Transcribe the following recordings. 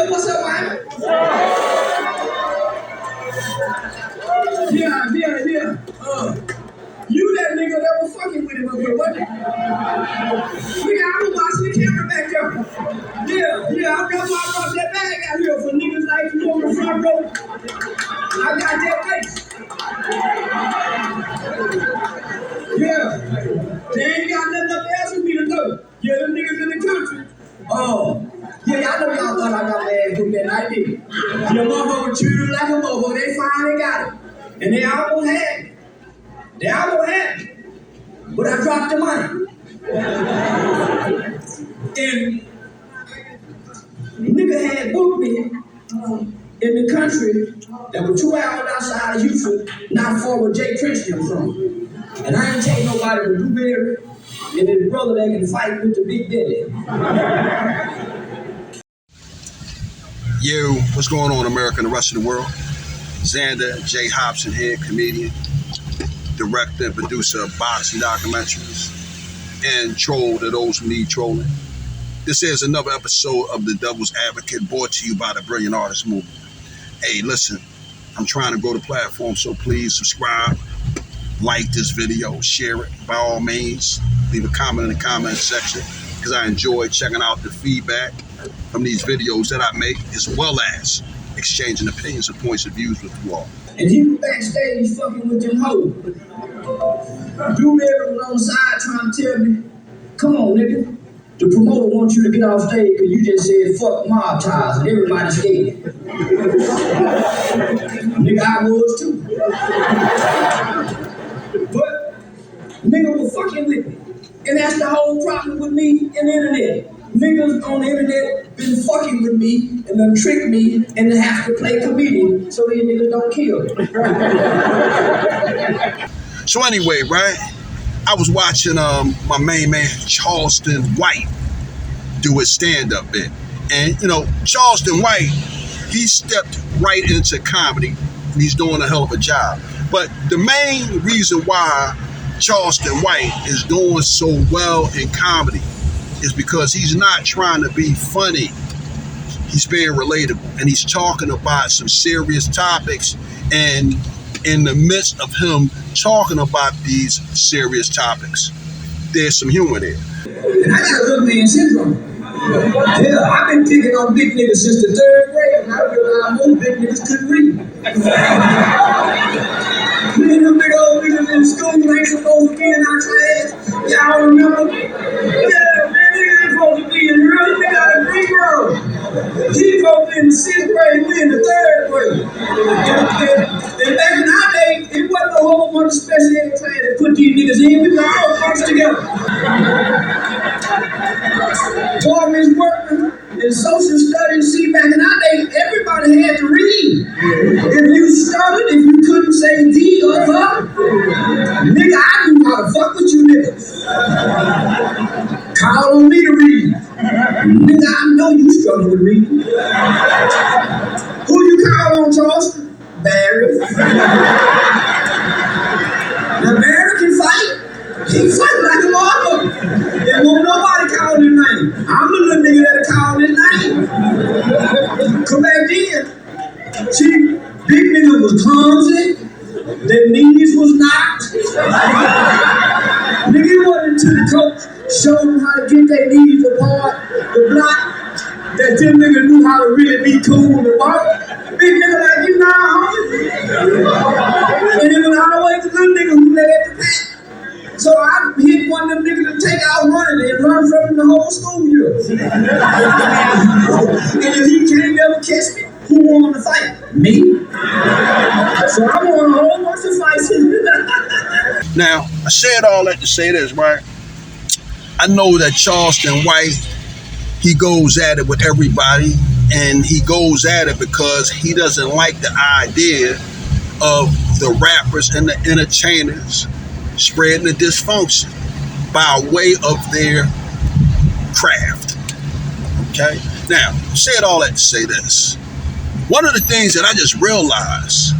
Yeah, what's up, man? Yeah. You that nigga that was fucking with him up here, wasn't it? Nigga, I was watching the camera back there. Yeah, I brought that bag out here for niggas like you on the front row. I got that place. Yeah. They ain't got nothing else for me to do. Yeah, them niggas in the country. Oh. Yeah, y'all know y'all thought I got my ass whooped that night, didn't you? The motherfucker treated like a motherfucker. They finally got it. And they almost had it. But I dropped the money. And the nigga had booked me in the country that was 2 hours outside of Houston, not far where Jay Christian from. And I ain't take nobody to Blueberry and his brother that can fight with the Big Daddy. Yo, what's going on, America and the rest of the world? Xander J. Hobson here, comedian, director and producer of boxing documentaries, and troll to those who need trolling. This is another episode of The Devil's Advocate, brought to you by the Brilliant Artist Movement. Hey, listen, I'm trying to grow the platform, so please subscribe, like this video, share it by all means, leave a comment in the comment section, because I enjoy checking out the feedback from these videos that I make, as well as exchanging opinions and points of views with you all. And he was backstage fucking with them hoes. Blueberry was on the side trying to tell me, come on, nigga. The promoter wants you to get off stage because you just said fuck mob ties and everybody's scared. Nigga, I was too. But nigga was fucking with me. And that's the whole problem with me and the internet. Niggas on the internet been fucking with me and done tricked me and then have to play comedian so these niggas don't kill me. So anyway, right? I was watching my main man Charleston White do his stand-up bit. And you know, Charleston White, he stepped right into comedy and he's doing a hell of a job. But the main reason why Charleston White is doing so well in comedy is because he's not trying to be funny. He's being relatable and he's talking about some serious topics, and in the midst of him talking about these serious topics, there's some humor there. And I got a little man syndrome. Yeah, I've been picking on big niggas since the 3rd grade, and I realized most big niggas couldn't read. Me and them big old niggas in school ain't supposed to be in our class. Y'all remember? Yeah, man, niggas ain't supposed to be in here. They got a green road. He's supposed to be in the 6th grade, we in the 3rd grade. And back in our day, it wasn't a whole bunch of special ed class that put these niggas in. We were all bunched together. Boy, Miss Workman in social studies, see, back in our day, everybody had to read. If you stuttered, if you couldn't say the or the, nigga, I knew how to fuck with you niggas. Call on me to read. Nigga, I know you struggle with reading. Who you call on, Charleston? Barry. Now, Barry can fight. He fight like a motherfucker. There won't nobody call his name. I'm the little nigga that'll call his name. Come back then. See, big nigga was clumsy. Their knees was knocked. Nigga went into the coach, showed them how to get their knees apart, the block, that them nigga knew how to really be cool and walk. Big nigga like, you know, and it was always the little nigga who led the pack. So I hit one of them niggas to take out running and run from him the whole school year. And if he can't ever catch me, who won the fight? Me. So I won a whole bunch of fights. Now, I said all that to say this, right? I know that Charleston White, he goes at it with everybody, and he goes at it because he doesn't like the idea of the rappers and the entertainers spreading the dysfunction by way of their craft. Okay? Now, I said all that to say this. One of the things that I just realized,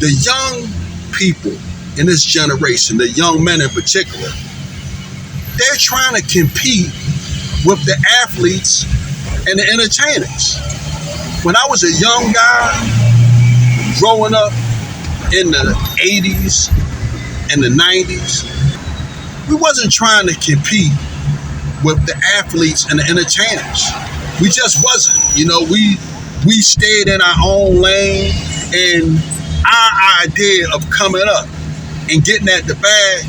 the young people in this generation, the young men in particular, they're trying to compete with the athletes and the entertainers. When I was a young guy growing up in the 80s and the 90s, we wasn't trying to compete with the athletes and the entertainers. We just wasn't. You know, we stayed in our own lane, and our idea of coming up and getting at the bag,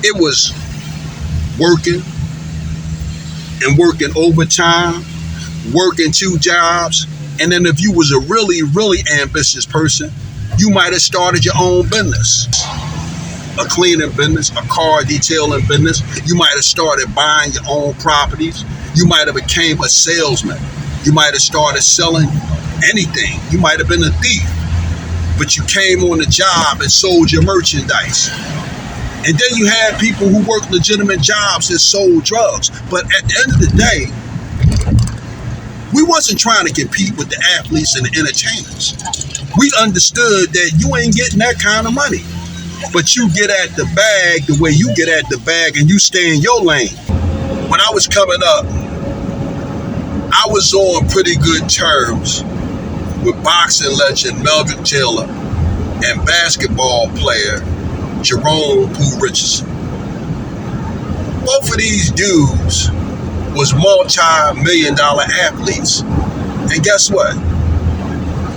it was working and working overtime, working 2 jobs, and then if you was a really, really ambitious person, you might have started your own business. A cleaning business, a car detailing business. You might have started buying your own properties. You might have became a salesman. You might have started selling anything. You might have been a thief, but you came on the job and sold your merchandise. And then you had people who worked legitimate jobs and sold drugs. But at the end of the day, we wasn't trying to compete with the athletes and the entertainers. We understood that you ain't getting that kind of money, but you get at the bag the way you get at the bag, and you stay in your lane. When I was coming up, I was on pretty good terms with boxing legend Melvin Taylor and basketball player Jerome Pooh Richardson. Both of these dudes was multi-million-dollar athletes. And guess what?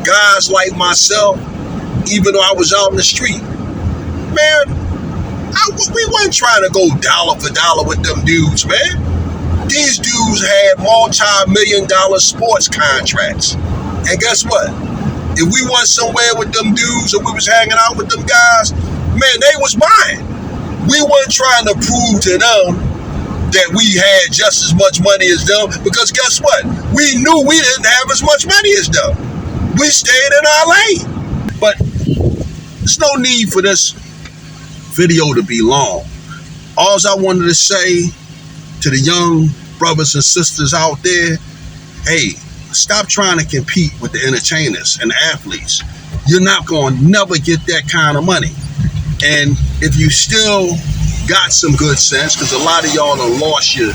Guys like myself, even though I was out in the street, man, we weren't trying to go dollar for dollar with them dudes, man. These dudes had multi-million-dollar sports contracts. And guess what? If we went somewhere with them dudes or we was hanging out with them guys, man, they was mine. We weren't trying to prove to them that we had just as much money as them, because guess what? We knew we didn't have as much money as them. We stayed in our lane. But there's no need for this video to be long. All I wanted to say to the young brothers and sisters out there, hey, stop trying to compete with the entertainers and the athletes. You're not going to never get that kind of money. And if you still got some good sense, because a lot of y'all have lost your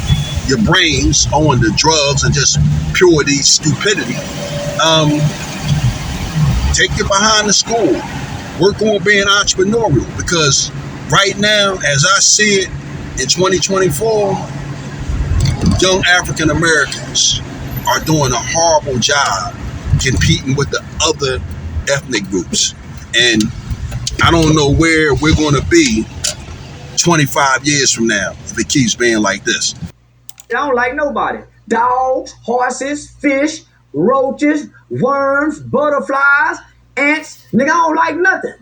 brains on the drugs and just purity stupidity, take it behind the school. Work on being entrepreneurial, because right now, as I see it in 2024, young African Americans are doing a horrible job competing with the other ethnic groups. And I don't know where we're going to be 25 years from now if it keeps being like this. I don't like nobody. Dogs, horses, fish, roaches, worms, butterflies, ants. Nigga, I don't like nothing.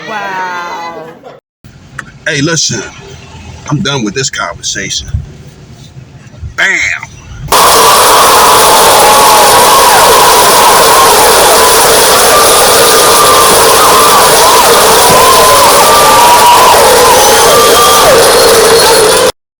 Wow. Hey, listen, I'm done with this conversation. Bam!